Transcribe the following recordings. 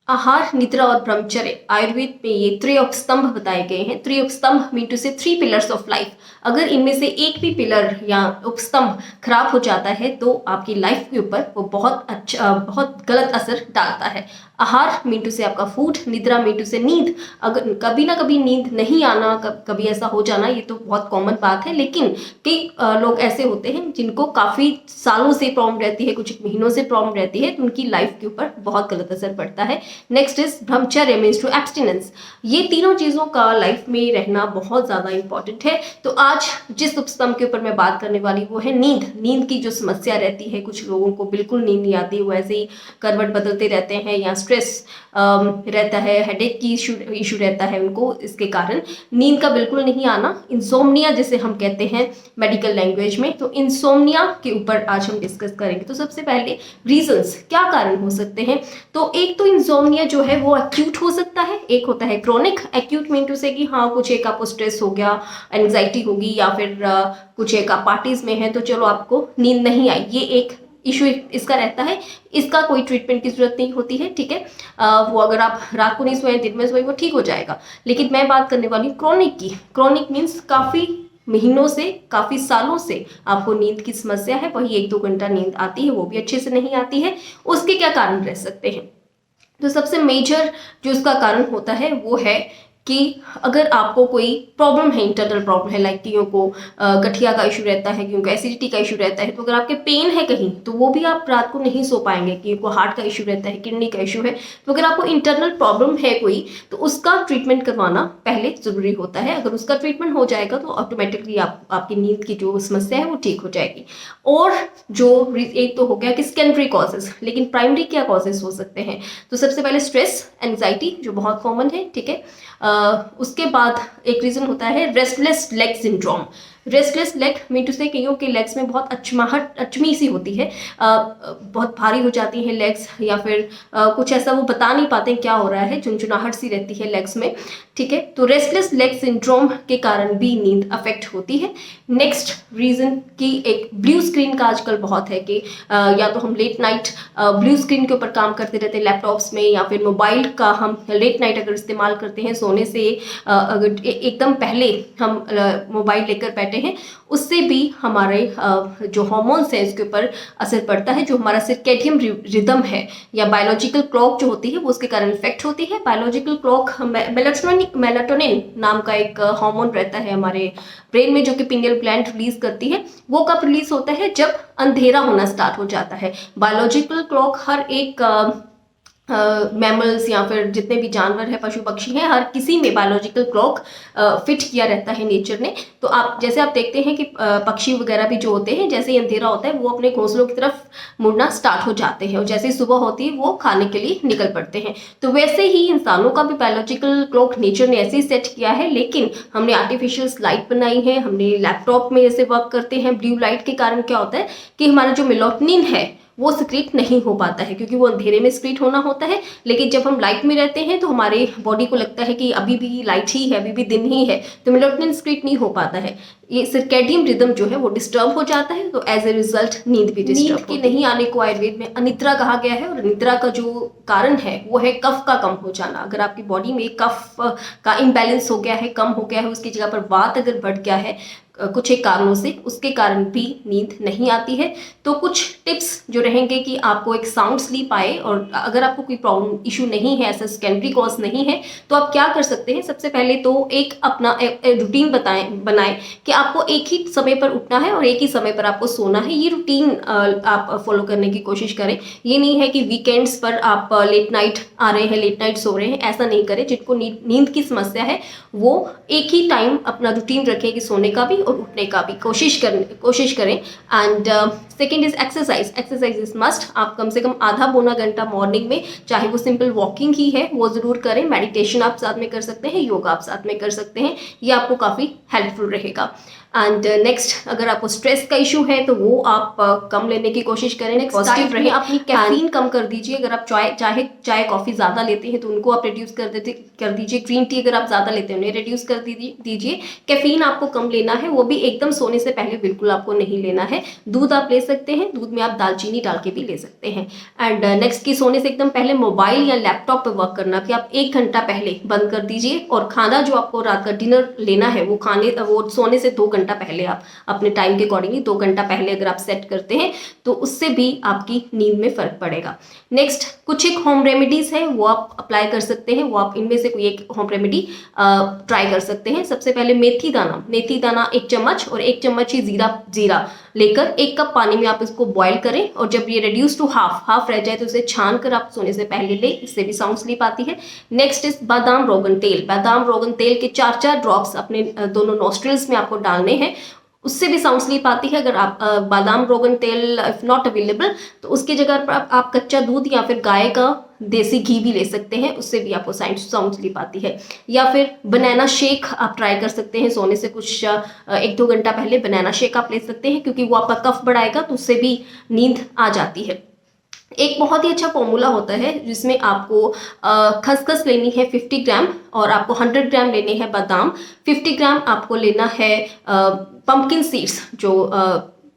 आहार, निद्रा और ब्रह्मचर्य आयुर्वेद में ये त्रियोपस्तंभ बताए गए हैं। त्रियोपस्तंभ मीन टू से 3 पिलर्स ऑफ लाइफ। अगर इनमें से एक भी पिलर या उपस्तंभ खराब हो जाता है तो आपकी लाइफ के ऊपर वो बहुत गलत असर डालता है। आहार मीन टू से आपका फूड, निद्रा मीन टू से नींद। अगर कभी ना कभी नींद नहीं आना, कभी ऐसा हो जाना, ये तो बहुत कॉमन बात है, लेकिन कई लोग ऐसे होते हैं जिनको काफ़ी सालों से प्रॉब्लम रहती है, कुछ महीनों से प्रॉब्लम रहती है, तो उनकी लाइफ के ऊपर बहुत गलत असर पड़ता है। नेक्स्ट इज ब्रह्मचर्य मीन्स टू एब्सटिनेंस। ये तीनों चीज़ों का लाइफ में रहना बहुत ज़्यादा इंपॉर्टेंट है। तो आज जिस उपस्तंभ के ऊपर मैं बात करने वाली वो है नींद। नींद की जो समस्या रहती है, कुछ लोगों को बिल्कुल नींद नहीं आती, वो ऐसे ही करवट बदलते रहते हैं, या स्ट्रेस रहता है, हेडेक की इशू रहता है उनको, इसके कारण नींद का बिल्कुल नहीं आना, इंसोम्निया जिसे हम कहते हैं मेडिकल लैंग्वेज में। तो इंसोम्निया के ऊपर आज हम डिस्कस करेंगे। तो सबसे पहले रीजंस, क्या कारण हो सकते हैं। तो एक तो इंसोम्निया जो है वो एक्यूट हो सकता है, एक होता है क्रोनिक। एक्यूट मीन टू से कि हाँ कुछ एक आपको स्ट्रेस हो गया, एंग्जाइटी होगी, या फिर कुछ एक आप पार्टीज में है तो चलो आपको नींद नहीं आई, ये एक इशू इसका रहता है। इसका कोई ट्रीटमेंट की जरूरत नहीं होती है, ठीक है। वो अगर आप रात को नहीं सोए, दिन में सोए, वो ठीक हो जाएगा। लेकिन मैं बात करने वाली हूँ क्रोनिक की। क्रोनिक मीन्स काफ़ी महीनों से, काफ़ी सालों से आपको नींद की समस्या है, वही 1-2 घंटा नींद आती है, वो भी अच्छे से नहीं आती है। उसके क्या कारण रह सकते हैं। तो सबसे मेजर जो इसका कारण होता है वो है कि अगर आपको कोई प्रॉब्लम है, इंटरनल प्रॉब्लम है, लाइक कियों को गठिया का इशू रहता है, कियों को एसिडिटी का इशू रहता है, तो अगर आपके पेन है कहीं तो वो भी आप रात को नहीं सो पाएंगे। कियों को हार्ट का इशू रहता है, किडनी का इशू है, तो अगर आपको इंटरनल प्रॉब्लम है कोई तो उसका ट्रीटमेंट करवाना पहले ज़रूरी होता है। अगर उसका ट्रीटमेंट हो जाएगा तो ऑटोमेटिकली आपकी नींद की जो समस्या है वो ठीक हो जाएगी। और जो एक तो हो गया कि सेकेंडरी कॉजेज, लेकिन प्राइमरी क्या कॉजेज हो सकते हैं। तो सबसे पहले स्ट्रेस, एंग्जाइटी जो बहुत कॉमन है, ठीक है। उसके बाद एक रीज़न होता है restless leg syndrome. Restless leg mean to say कईयों के लेग्स में बहुत अचमी सी होती है, बहुत भारी हो जाती हैं लेग्स, या फिर कुछ ऐसा वो बता नहीं पाते क्या हो रहा है, चुनचुनाहट सी रहती है लेग्स में, ठीक है। तो रेस्टलेस लेग सिंड्रोम के कारण भी नींद अफेक्ट होती है। नेक्स्ट रीज़न की एक ब्लू स्क्रीन का आजकल बहुत है कि या तो हम लेट नाइट ब्लू स्क्रीन के ऊपर काम करते रहते हैं लैपटॉप्स में, या फिर मोबाइल का हम लेट नाइट अगर इस्तेमाल करते हैं सोने से अगर एकदम पहले हम मोबाइल लेकर बैठे हैं, उससे भी हमारे जो हार्मोन्स हैं इसके ऊपर असर पड़ता है। जो हमारा सर्केडियन रिदम है या बायोलॉजिकल क्लॉक जो होती है वो उसके कारण इफेक्ट होती है। बायोलॉजिकल क्लॉक मेलाटोनिन नाम का एक हार्मोन रहता है हमारे ब्रेन में, जो कि पिनियल ग्लैंड रिलीज करती है। वो कब रिलीज होता है, जब अंधेरा होना स्टार्ट हो जाता है। बायोलॉजिकल क्लॉक हर एक मैमल्स या फिर जितने भी जानवर हैं, पशु पक्षी हैं, हर किसी में बायोलॉजिकल क्लॉक फिट किया रहता है नेचर ने। तो आप देखते हैं कि पक्षी वगैरह भी जो होते हैं, जैसे ही अंधेरा होता है वो अपने घोंसलों की तरफ मुड़ना स्टार्ट हो जाते हैं, और जैसे ही सुबह होती है वो खाने के लिए निकल पड़ते हैं। तो वैसे ही इंसानों का भी बायोलॉजिकल क्लॉक नेचर ने ऐसे ही सेट किया है, लेकिन हमने आर्टिफिशियल लाइट बनाई है, हमने लैपटॉप में ऐसे वर्क करते हैं। ब्लू लाइट के कारण क्या होता है कि हमारा जो मेलाटोनिन है वो सिक्रीट नहीं हो पाता है, क्योंकि वो अंधेरे में सिक्रीट होना होता है। लेकिन जब हम लाइट में रहते हैं तो हमारे बॉडी को लगता है कि अभी भी लाइट ही है, अभी भी दिन ही है, तो मेलाटोनिन सिक्रीट नहीं हो पाता है। ये सर्केडियन रिदम जो है वो डिस्टर्ब हो जाता है, तो एज ए रिजल्ट नींद भी डिस्टर्ब होती है। नींद के नहीं आने को आयुर्वेद में अनिद्रा कहा गया है, और अनिद्रा का जो कारण है वो है कफ का कम हो जाना। अगर आपकी बॉडी में कफ का इम्बैलेंस हो गया है, कम हो गया है, उसकी जगह पर वात अगर बढ़ गया है कुछ एक कारणों से, उसके कारण भी नींद नहीं आती है। तो कुछ टिप्स जो रहेंगे कि आपको एक साउंड स्लीप आए, और अगर आपको कोई प्रॉब्लम इशू नहीं है, ऐसा सेकेंडरी कॉज नहीं है, तो आप क्या कर सकते हैं। सबसे पहले तो एक अपना रूटीन बनाएं कि आपको एक ही समय पर उठना है और एक ही समय पर आपको सोना है। ये रूटीन आप फॉलो करने की कोशिश करें। ये नहीं है कि वीकेंड्स पर आप लेट नाइट आ रहे हैं, लेट नाइट सो रहे हैं, ऐसा नहीं करें। जिनको नींद की समस्या है वो एक ही टाइम अपना रूटीन रखें कि सोने का भी और उठने का भी कोशिश करें। And second is exercise. Exercise is must. आप कम से कम आधा पौना घंटा मॉर्निंग में, चाहे वो सिंपल वॉकिंग ही है, वो ज़रूर करें। मेडिटेशन आप साथ में कर सकते हैं, योगा आप साथ में कर सकते हैं, ये आपको काफ़ी हेल्पफुल रहेगा। एंड नेक्स्ट, अगर आपको स्ट्रेस का इशू है तो वो आप कम लेने की कोशिश करें, पॉजिटिव रहे, अपनी कैफीन कम कर दीजिए। अगर आप चाय कॉफ़ी ज़्यादा लेते हैं तो उनको आप रिड्यूस कर दीजिए। ग्रीन टी अगर आप ज़्यादा लेते हैं उन्हें रिड्यूस कर दीजिए। कैफीन आपको कम लेना है, वो भी एकदम सोने से पहले बिल्कुल आपको नहीं लेना है। दूध आप ले सकते हैं, दूध में आप दालचीनी डाल के भी ले सकते हैं। एंड नेक्स्ट की सोने से एकदम पहले मोबाइल या लैपटॉप पर वर्क करना कि आप 1 घंटा पहले बंद कर दीजिए। और खाना जो आपको रात का डिनर लेना है वो सोने से 2 घंटा पहले आप अपने टाइम के अकॉर्डिंगली 2 घंटा पहले अगर आप सेट करते हैं तो उससे भी आपकी नींद में फर्क पड़ेगा। नेक्स्ट, कुछ एक होम रेमेडीज है वो आप अप्लाई कर सकते हैं। वो आप इनमें से कोई एक होम रेमेडी ट्राई कर सकते हैं। सबसे पहले मेथी दाना 1 चम्मच और 1 चम्मच ही जीरा लेकर 1 कप पानी में आप इसको बॉईल करें। और जब ये रिड्यूस टू हाफ रह जाए तो उसे छान कर आप सोने से पहले लें, इससे भी साउंड स्लीप आती है। नेक्स्ट इज बादाम रोगन तेल के 4 ड्रॉप्स अपने दोनों नॉस्ट्रिल्स में आपको डालने हैं, उससे भी साउंड स्लीप आती है। अगर आप बादाम रोगन तेल इफ नॉट अवेलेबल तो उसकी जगह पर आप कच्चा दूध या फिर गाय का देसी घी भी ले सकते हैं, उससे भी आपको साउंड स्लीप आती है। या फिर बनाना शेक आप ट्राई कर सकते हैं, सोने से कुछ 1-2 घंटा पहले बनाना शेक आप ले सकते हैं, क्योंकि वो आपका कफ बढ़ाएगा तो उससे भी नींद आ जाती है। एक बहुत ही अच्छा फॉर्मूला होता है जिसमें आपको खसखस लेनी है 50 ग्राम और आपको 100 ग्राम लेने हैं बादाम। 50 ग्राम आपको लेना है पंपकिन सीड्स, जो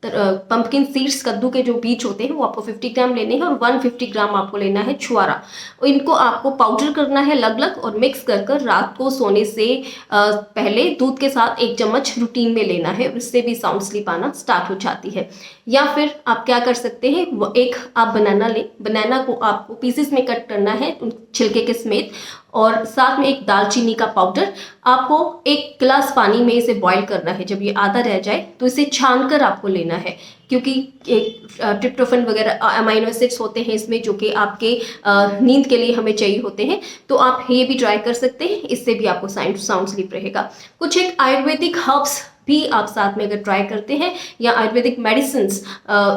पंपकिन सीड्स कद्दू के जो बीज होते हैं वो आपको 50 ग्राम लेने हैं। और 150 ग्राम आपको लेना है छुआरा। इनको आपको पाउडर करना है अलग और मिक्स कर रात को सोने से पहले दूध के साथ 1 चम्मच रूटीन में लेना है, उससे भी साउंड स्लीप आना स्टार्ट हो जाती है। या फिर आप क्या कर सकते हैं, एक आप बनाना लें, बनाना को आपको पीसेस में कट करना है छिलके के समेत, और साथ में एक दालचीनी का पाउडर। आपको 1 गिलास पानी में इसे बॉईल करना है। जब ये आधा रह जाए तो इसे छान कर आपको लेना है, क्योंकि ट्रिप्टोफन वगैरह अमाइनो एसिड्स होते हैं इसमें जो कि आपके नींद के लिए हमें चाहिए होते हैं। तो आप ये भी ट्राई कर सकते हैं, इससे भी आपको साउंड स्लीप रहेगा। कुछ एक आयुर्वेदिक हर्ब्स भी आप साथ में अगर ट्राई करते हैं या आयुर्वेदिक मेडिसिन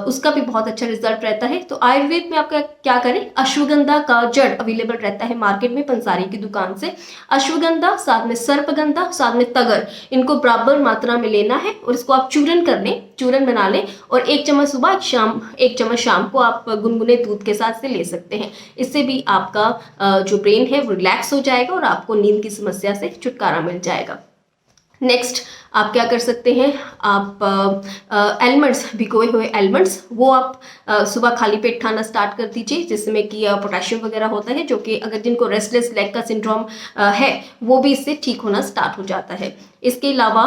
उसका भी बहुत अच्छा रिजल्ट रहता है। तो आयुर्वेद में आपका क्या करें, अश्वगंधा का जड़ अवेलेबल रहता है मार्केट में पंसारी की दुकान से। अश्वगंधा, साथ में सर्पगंधा, साथ में तगर, इनको बराबर मात्रा में लेना है और इसको आप चूरन बना लें। और 1 चम्मच सुबह 1 चम्मच शाम को आप गुनगुने दूध के साथ से ले सकते हैं। इससे भी आपका जो ब्रेन है वो रिलैक्स हो जाएगा और आपको नींद की समस्या से छुटकारा मिल जाएगा। नेक्स्ट, आप क्या कर सकते हैं, आप एलमंड्स, भिगोए हुए एलमंड्स, वो आप सुबह खाली पेट खाना स्टार्ट कर दीजिए, जिसमें कि पोटेशियम वगैरह होता है, जो कि अगर जिनको रेस्टलेस लेग का सिंड्रोम है वो भी इससे ठीक होना स्टार्ट हो जाता है। इसके अलावा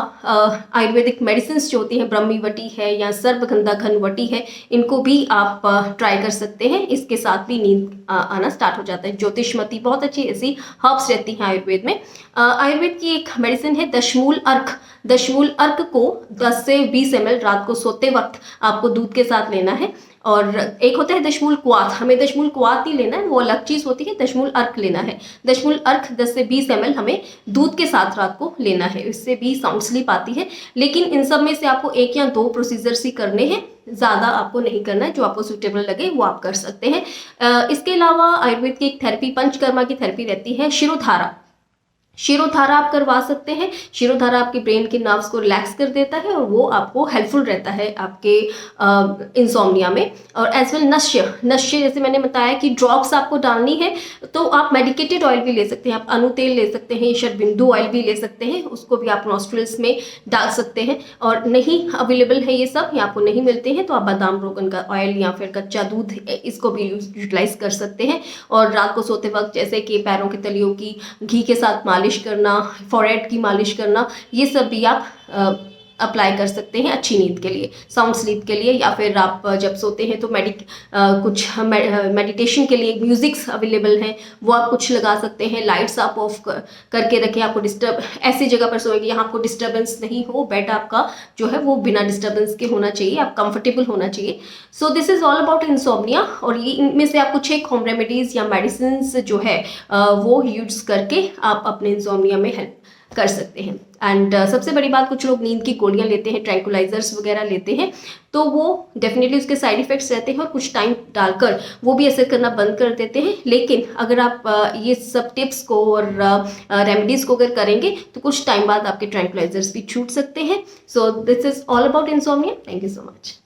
आयुर्वेदिक मेडिसिन जो होती हैं, ब्रह्मी वटी है या सर्वगंधा घनवटी है, इनको भी आप ट्राई कर सकते हैं। इसके साथ भी नींद आना स्टार्ट हो जाता है। ज्योतिषमती बहुत अच्छी ऐसी हर्ब्स रहती हैं आयुर्वेद में। आयुर्वेद की एक मेडिसिन है दशमूल अर्क को 10 से 20 ml रात को सोते वक्त आपको दूध के साथ लेना है। और एक होता है दशमूल क्वाथ, हमें दशमूल क्वाथ नहीं लेना है, वो अलग चीज़ होती है। दशमूल अर्क लेना है। दशमूल अर्क 10 से 20 ml हमें दूध के साथ रात को लेना है, इससे भी साउंड स्लीप आती है। लेकिन इन सब में से आपको 1 या 2 प्रोसीजर्स ही करने हैं, ज़्यादा आपको नहीं करना है। जो आपको सूटेबल लगे वो आप कर सकते हैं। इसके अलावा आयुर्वेद की एक थेरेपी, पंचकर्मा की थेरेपी रहती है, शिरोधारा आप करवा सकते हैं। शिरोधारा आपके ब्रेन के नर्व्स को रिलैक्स कर देता है और वो आपको हेल्पफुल रहता है आपके इंसोम्निया में। और एज वेल नश्य जैसे मैंने बताया कि ड्रॉप्स आपको डालनी है, तो आप मेडिकेटेड ऑयल भी ले सकते हैं, आप अनु तेल ले सकते हैं, शरबिंदु ऑयल भी ले सकते हैं, उसको भी आप नॉस्ट्रिल्स में डाल सकते हैं। और नहीं अवेलेबल है ये सब या आपको नहीं मिलते हैं तो आप बादाम रोगन का ऑयल या फिर कच्चा दूध, इसको भी यूटिलाइज कर सकते हैं। और रात को सोते वक्त जैसे कि पैरों के तलियों की घी के साथ मालिश करना, फॉरहेड की मालिश करना, ये सब भी आप अप्लाई कर सकते हैं अच्छी नींद के लिए, साउंड स्लीप के लिए। या फिर आप जब सोते हैं तो कुछ मेडिटेशन के लिए म्यूजिक्स अवेलेबल हैं, वो आप कुछ लगा सकते हैं। लाइट्स आप ऑफ करके रखें, आपको डिस्टर्ब ऐसी जगह पर सोएंगे यहाँ आपको डिस्टर्बेंस नहीं हो, बेड आपका जो है वो बिना डिस्टर्बेंस के होना चाहिए, आप कंफर्टेबल होना चाहिए। So this is all about insomnia. और ये इनमें से आप कुछ एक होम रेमेडीज या मेडिसिन जो है वो यूज करके आप अपने इंसोम्निया में हेल्प कर सकते हैं। एंड सबसे बड़ी बात, कुछ लोग नींद की गोलियां लेते हैं, ट्रैंकुलाइजर्स वगैरह लेते हैं, तो वो डेफिनेटली उसके साइड इफेक्ट्स रहते हैं और कुछ टाइम डालकर वो भी असर करना बंद कर देते हैं। लेकिन अगर आप ये सब टिप्स को और रेमेडीज़ को अगर करेंगे तो कुछ टाइम बाद आपके ट्रैंकुलाइजर्स भी छूट सकते हैं। So this is all about insomnia. Thank you so much.